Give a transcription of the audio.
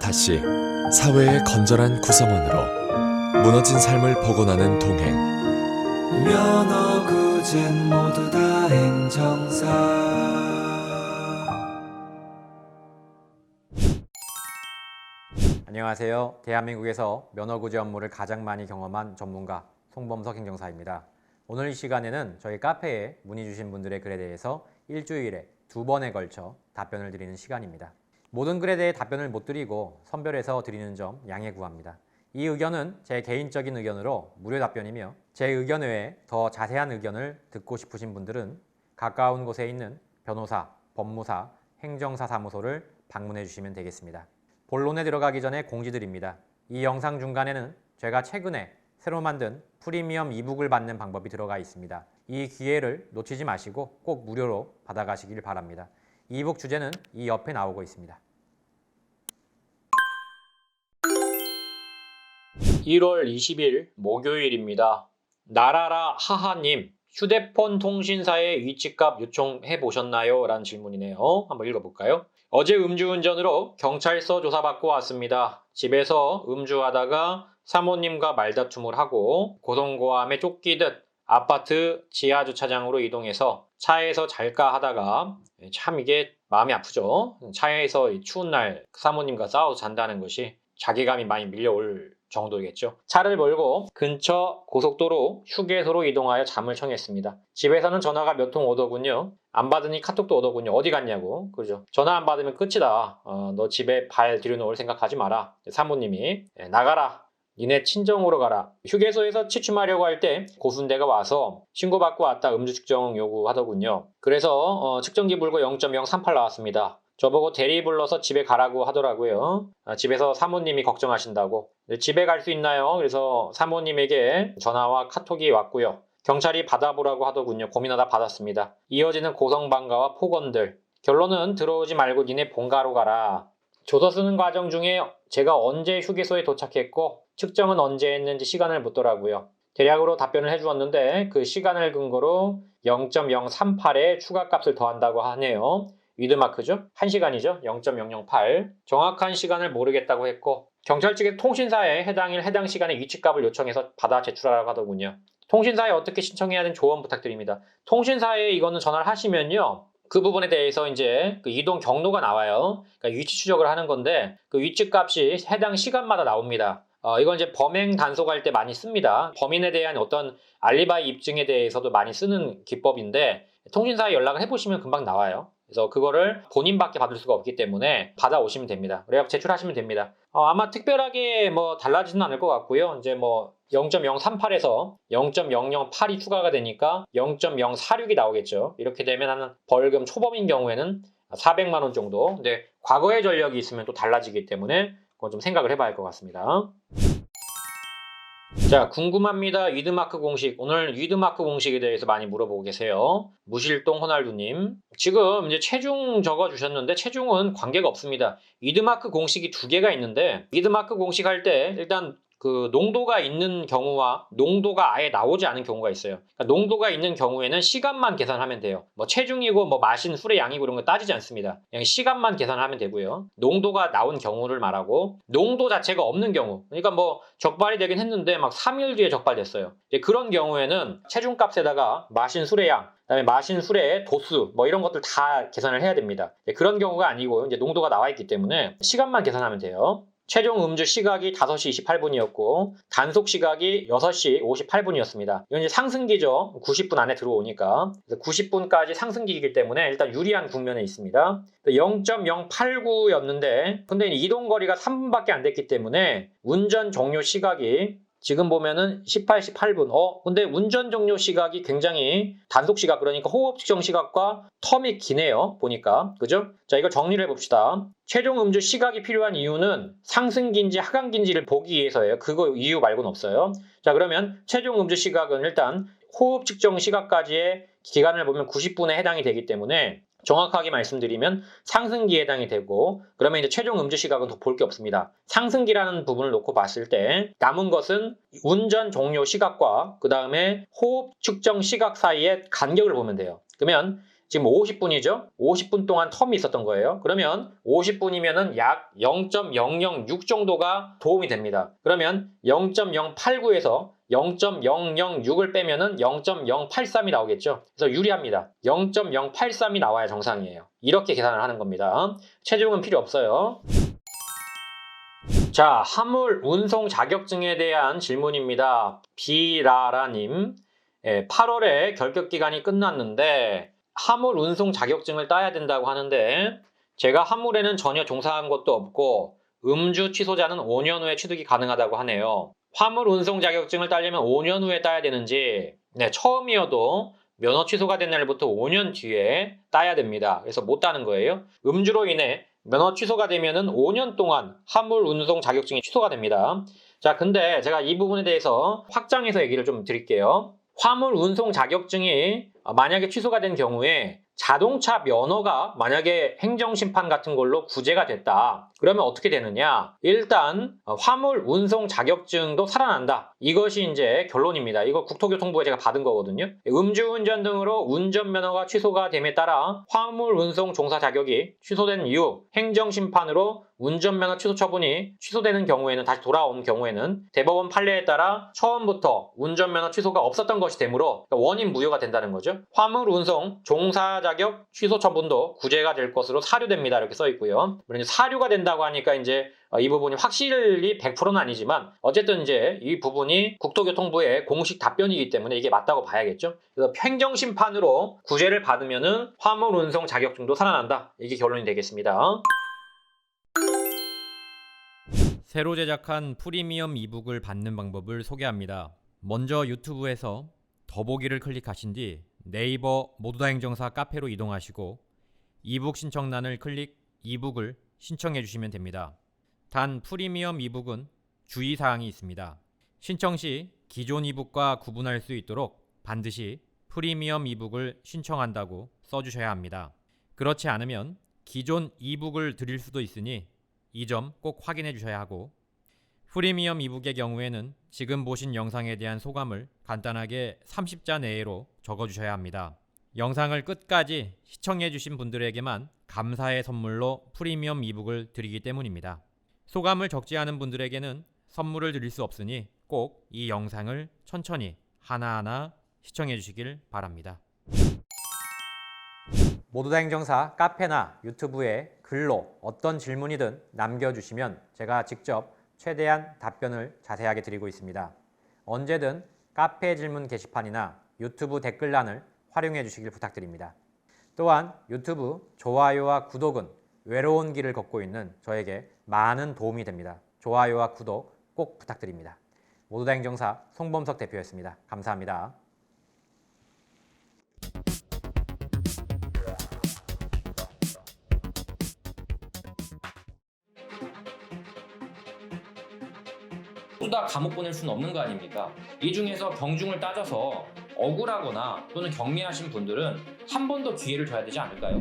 다시 사회의 건전한 구성원으로 무너진 삶을 복원하는 동행. 면허구젠 모두 다 행정사. 안녕하세요. 대한민국에서 면허구제 업무를 가장 많이 경험한 전문가 송범석 행정사입니다. 오늘 이 시간에는 저희 카페에 문의 주신 분들의 글에 대해서 일주일에 2번에 걸쳐 답변을 드리는 시간입니다. 모든 글에 대해 답변을 못 드리고 선별해서 드리는 점 양해 구합니다. 이 의견은 제 개인적인 의견으로 무료 답변이며 제 의견 외에 더 자세한 의견을 듣고 싶으신 분들은 가까운 곳에 있는 변호사, 법무사, 행정사 사무소를 방문해 주시면 되겠습니다. 본론에 들어가기 전에 공지드립니다. 이 영상 중간에는 제가 최근에 새로 만든 프리미엄 이북을 받는 방법이 들어가 있습니다. 이 기회를 놓치지 마시고 꼭 무료로 받아가시길 바랍니다. 이북 주제는 이 옆에 나오고 있습니다. 1월 20일 목요일입니다. 나라라 하하님, 휴대폰 통신사에 위치값 요청해 보셨나요? 라는 질문이네요. 한번 읽어볼까요? 어제 음주운전으로 경찰서 조사받고 왔습니다. 집에서 음주하다가 사모님과 말다툼을 하고 고성고함에 쫓기듯 아파트 지하주차장으로 이동해서 차에서 잘까 하다가, 참 이게 마음이 아프죠. 차에서 이 추운 날 사모님과 싸워서 잔다는 것이 자괴감이 많이 밀려올 정도겠죠. 차를 몰고 근처 고속도로 휴게소로 이동하여 잠을 청했습니다. 집에서는 전화가 몇 통 오더군요. 안 받으니 카톡도 오더군요. 어디 갔냐고. 그죠? 전화 안 받으면 끝이다. 너 집에 발 들여놓을 생각하지 마라. 사모님이 나가라. 니네 친정으로 가라. 휴게소에서 취침하려고 할 때 고순대가 와서 신고받고 왔다 음주 측정 요구하더군요. 그래서 측정기 불고 0.038 나왔습니다. 저보고 대리 불러서 집에 가라고 하더라고요. 집에서 사모님이 걱정하신다고. 집에 갈 수 있나요? 그래서 사모님에게 전화와 카톡이 왔고요. 경찰이 받아보라고 하더군요. 고민하다 받았습니다. 이어지는 고성방가와 폭언들. 결론은 들어오지 말고 니네 본가로 가라. 조서 쓰는 과정 중에 제가 언제 휴게소에 도착했고 측정은 언제 했는지 시간을 묻더라고요. 대략으로 답변을 해주었는데 그 시간을 근거로 0.038에 추가값을 더한다고 하네요. 위드마크죠? 1시간이죠? 0.008. 정확한 시간을 모르겠다고 했고 경찰 측에 통신사에 해당일 해당 시간에 위치값을 요청해서 받아 제출하라고 하더군요. 통신사에 어떻게 신청해야 하는 조언 부탁드립니다. 통신사에 이거는 전화를 하시면요. 그 부분에 대해서 이제 그 이동 경로가 나와요. 그러니까 위치 추적을 하는 건데 그 위치값이 해당 시간마다 나옵니다. 이건 이제 범행 단속할 때 많이 씁니다. 범인에 대한 어떤 알리바이 입증에 대해서도 많이 쓰는 기법인데 통신사에 연락을 해보시면 금방 나와요. 그래서 그거를 본인밖에 받을 수가 없기 때문에 받아오시면 됩니다. 그래야 제출하시면 됩니다. 아마 특별하게 뭐 달라지는 않을 것 같고요. 이제 뭐 0.038에서 0.008이 추가가 되니까 0.046이 나오겠죠. 이렇게 되면 한 벌금 초범인 경우에는 400만 원 정도. 근데 과거의 전력이 있으면 또 달라지기 때문에 그건 좀 생각을 해봐야 할 것 같습니다. 자, 궁금합니다. 위드마크 공식. 오늘 위드마크 공식에 대해서 많이 물어보고 계세요. 무실동 호날두님. 지금 이제 체중 적어주셨는데 체중은 관계가 없습니다. 위드마크 공식이 2개가 있는데 위드마크 공식 할 때 일단 그 농도가 있는 경우와 농도가 아예 나오지 않은 경우가 있어요. 그러니까 농도가 있는 경우에는 시간만 계산하면 돼요. 뭐 체중이고 뭐 마신 술의 양이고 이런 거 따지지 않습니다. 그냥 시간만 계산하면 되고요. 농도가 나온 경우를 말하고 농도 자체가 없는 경우. 그러니까 뭐 적발이 되긴 했는데 막 3일 뒤에 적발됐어요. 그런 경우에는 체중값에다가 마신 술의 양, 그다음에 마신 술의 도수 뭐 이런 것들 다 계산을 해야 됩니다. 그런 경우가 아니고 이제 농도가 나와 있기 때문에 시간만 계산하면 돼요. 최종 음주 시각이 5시 28분이었고 단속 시각이 6시 58분이었습니다. 이건 이제 상승기죠. 90분 안에 들어오니까. 그래서 90분까지 상승기이기 때문에 일단 유리한 국면에 있습니다. 0.089였는데 근데 이동거리가 3분밖에 안 됐기 때문에 운전 종료 시각이 지금 보면은 18, 18분. 근데 운전 종료 시각이 굉장히 단속 시각, 그러니까 호흡 측정 시각과 텀이 기네요. 보니까. 그죠? 자, 이걸 정리를 해봅시다. 최종 음주 시각이 필요한 이유는 상승기인지 하강기인지를 보기 위해서예요. 그거 이유 말고는 없어요. 자, 그러면 최종 음주 시각은 일단 호흡 측정 시각까지의 기간을 보면 90분에 해당이 되기 때문에 정확하게 말씀드리면 상승기에 해당이 되고, 그러면 이제 최종 음주 시각은 더 볼 게 없습니다. 상승기라는 부분을 놓고 봤을 때 남은 것은 운전 종료 시각과 그 다음에 호흡 측정 시각 사이의 간격을 보면 돼요. 그러면 지금 50분이죠? 50분 동안 텀이 있었던 거예요. 그러면 50분이면은 약 0.006 정도가 도움이 됩니다. 그러면 0.089에서 0.006을 빼면은 0.083이 나오겠죠? 그래서 유리합니다. 0.083이 나와야 정상이에요. 이렇게 계산을 하는 겁니다. 체중은 필요 없어요. 자, 화물 운송 자격증에 대한 질문입니다. 비라라님. 8월에 결격 기간이 끝났는데 화물 운송 자격증을 따야 된다고 하는데, 제가 화물에는 전혀 종사한 것도 없고 음주 취소자는 5년 후에 취득이 가능하다고 하네요. 화물 운송 자격증을 따려면 5년 후에 따야 되는지, 처음이어도 면허 취소가 된 날부터 5년 뒤에 따야 됩니다. 그래서 못 따는 거예요. 음주로 인해 면허 취소가 되면은 5년 동안 화물 운송 자격증이 취소가 됩니다. 자, 근데 제가 이 부분에 대해서 확장해서 얘기를 좀 드릴게요. 화물 운송 자격증이 만약에 취소가 된 경우에 자동차 면허가 만약에 행정심판 같은 걸로 구제가 됐다. 그러면 어떻게 되느냐? 일단 화물 운송 자격증도 살아난다. 이것이 이제 결론입니다. 이거 국토교통부에 제가 받은 거거든요. 음주운전 등으로 운전면허가 취소가 됨에 따라 화물 운송 종사 자격이 취소된 이후 행정심판으로 운전면허 취소 처분이 취소되는 경우에는, 다시 돌아온 경우에는 대법원 판례에 따라 처음부터 운전면허 취소가 없었던 것이 되므로 원인 무효가 된다는 거죠. 화물 운송 종사 자격 취소 처분도 구제가 될 것으로 사료됩니다. 이렇게 써 있고요. 물론 사료가 된다고 하니까 이제 이 부분이 확실히 100%는 아니지만 어쨌든 이제 이 부분이 국토교통부의 공식 답변이기 때문에 이게 맞다고 봐야겠죠. 그래서 행정심판으로 구제를 받으면은 화물 운송 자격증도 살아난다. 이게 결론이 되겠습니다. 새로 제작한 프리미엄 이북을 받는 방법을 소개합니다. 먼저 유튜브에서 더보기를 클릭하신 뒤 네이버 모두다 행정사 카페로 이동하시고 이북 신청란을 클릭 이북을 신청해 주시면 됩니다. 단 프리미엄 이북은 주의사항이 있습니다. 신청 시 기존 이북과 구분할 수 있도록 반드시 프리미엄 이북을 신청한다고 써주셔야 합니다. 그렇지 않으면 기존 이북을 드릴 수도 있으니 이 점 꼭 확인해 주셔야 하고, 프리미엄 이북의 경우에는 지금 보신 영상에 대한 소감을 간단하게 30자 내로 적어주셔야 합니다. 영상을 끝까지 시청해 주신 분들에게만 감사의 선물로 프리미엄 이북을 드리기 때문입니다. 소감을 적지 않은 분들에게는 선물을 드릴 수 없으니 꼭 이 영상을 천천히 하나하나 시청해 주시길 바랍니다. 모두다 행정사 카페나 유튜브에 글로 어떤 질문이든 남겨주시면 제가 직접 최대한 답변을 자세하게 드리고 있습니다. 언제든 카페 질문 게시판이나 유튜브 댓글란을 활용해 주시길 부탁드립니다. 또한 유튜브 좋아요와 구독은 외로운 길을 걷고 있는 저에게 많은 도움이 됩니다. 좋아요와 구독 꼭 부탁드립니다. 모두다 행정사 송범석 대표였습니다. 감사합니다. 모두 다 감옥 보낼 수는 없는 거 아닙니까? 이 중에서 경중을 따져서 억울하거나 또는 경미하신 분들은 한 번 더 기회를 줘야 되지 않을까요?